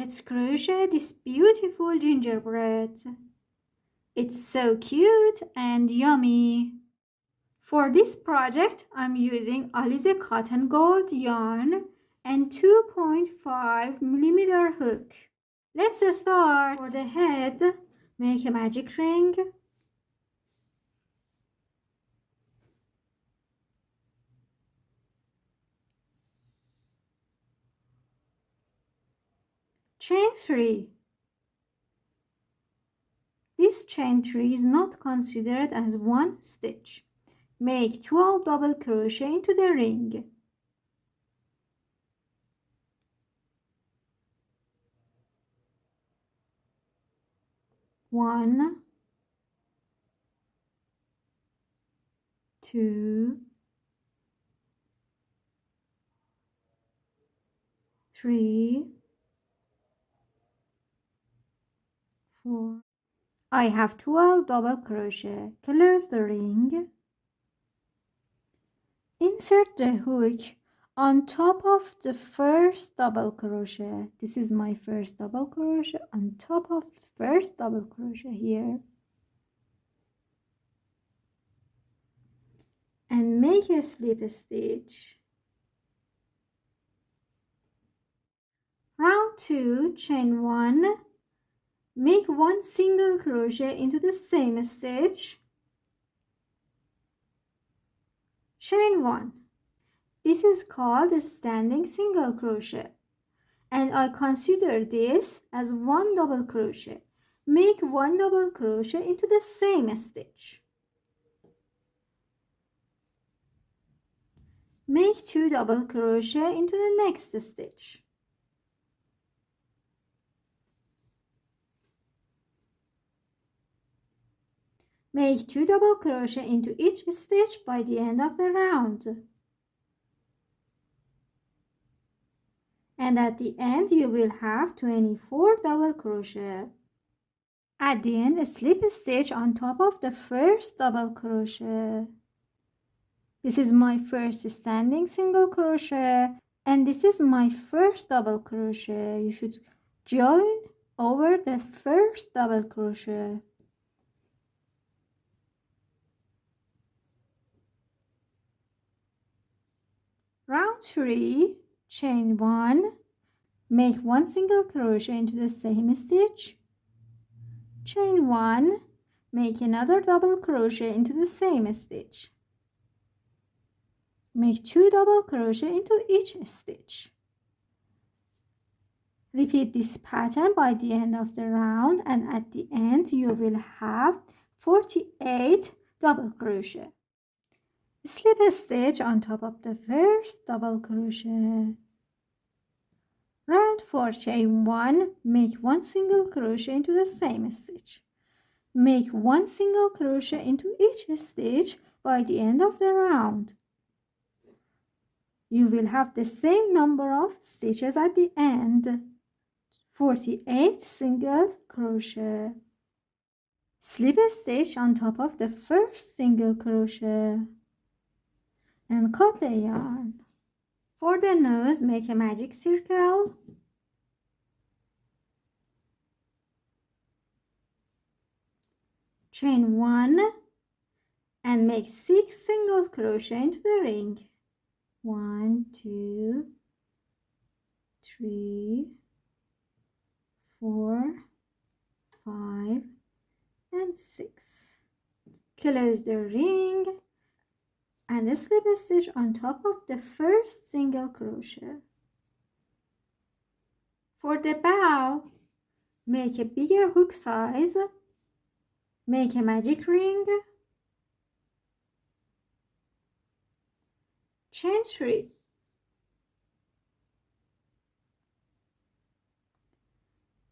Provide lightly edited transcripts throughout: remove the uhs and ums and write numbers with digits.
Let's crochet this beautiful gingerbread. It's so cute and yummy. For this project, I'm using Alize Cotton Gold yarn and 2.5mm hook. Let's start. For the head, make a magic ring. Chain 3. This chain 3 is not considered as one stitch. Make 12 double crochet into the ring. 1, 2, 3, 4. I have 12 double crochet. Close the ring. Insert the hook on top of the first double crochet. This is my first double crochet on top of the first double crochet here. And make a slip stitch. Round 2, chain 1. Make 1 single crochet into the same stitch. Chain 1. This is called a standing single crochet, and I consider this as 1 double crochet. Make 1 double crochet into the same stitch. Make 2 double crochet into the next stitch. Make 2 double crochet into each stitch by the end of the round. And at the end you will have 24 double crochet. At the end, slip a stitch on top of the first double crochet. This is my first standing single crochet, and this is my first double crochet. You should join over the first double crochet. Round 3, chain 1, make 1 single crochet into the same stitch. Chain 1, make another double crochet into the same stitch. Make 2 double crochet into each stitch. Repeat this pattern by the end of the round, and at the end you will have 48 double crochet. Slip a stitch on top of the first double crochet. Round 4, chain 1, make 1 single crochet into the same stitch. Make 1 single crochet into each stitch by the end of the round. You will have the same number of stitches at the end, 48 single crochet. Slip a stitch on top of the first single crochet and cut the yarn. For the nose, make a magic circle. Chain 1 and make 6 single crochet into the ring. 1, 2, 3, 4, 5, and 6. Close the ring and slip a stitch on top of the first single crochet. For the bow, make a bigger hook size. Make a magic ring. Chain 3.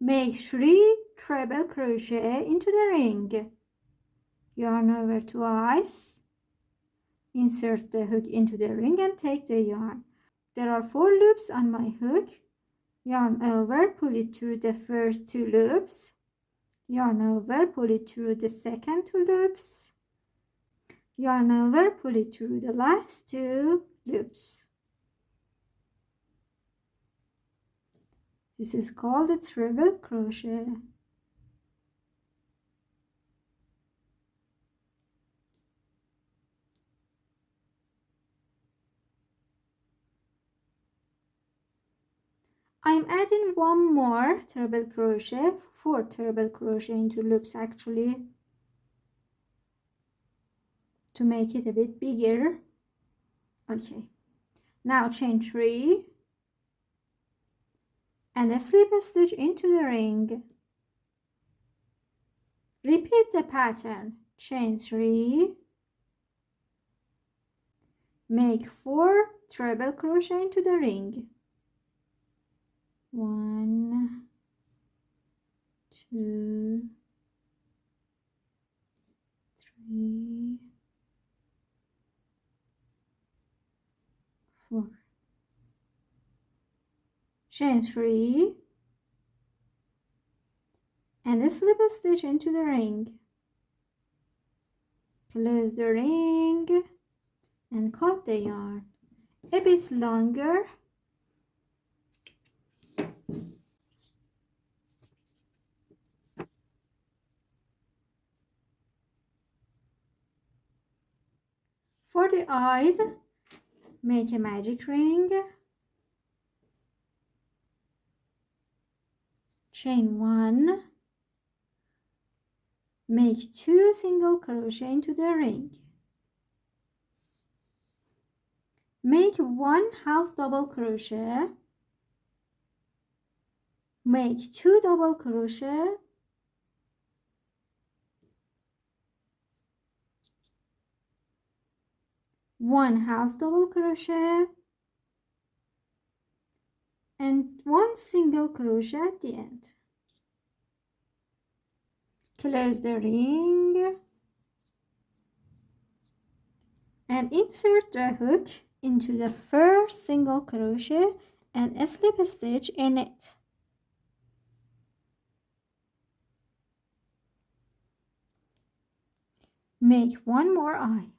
Make 3 treble crochet into the ring. Yarn over twice. Insert the hook into the ring and take the yarn. There are 4 loops on my hook. Yarn over, pull it through the first 2 loops. Yarn over, pull it through the second 2 loops. Yarn over, pull it through the last 2 loops. This is called a treble crochet. I'm adding one more treble crochet, 4 treble crochet into loops actually, to make it a bit bigger. Okay, now chain 3 and a slip stitch into the ring. Repeat the pattern. Chain 3, make 4 treble crochet into the ring. 1, 2, 3, 4. Chain 3 and a slip stitch into the ring. Close the ring and cut the yarn a bit longer. For the eyes, make a magic ring. Chain 1, make 2 single crochet into the ring. Make 1 half double crochet, make 2 double crochet, one half double crochet, and 1 single crochet at the end. Close the ring and insert the hook into the first single crochet and a slip stitch in it. Make 1 more eye.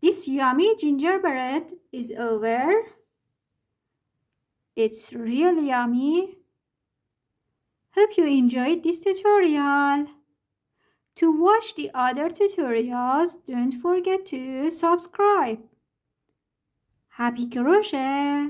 This yummy gingerbread is over. It's really yummy. Hope you enjoyed this tutorial. To watch the other tutorials, don't forget to subscribe. Happy crochet!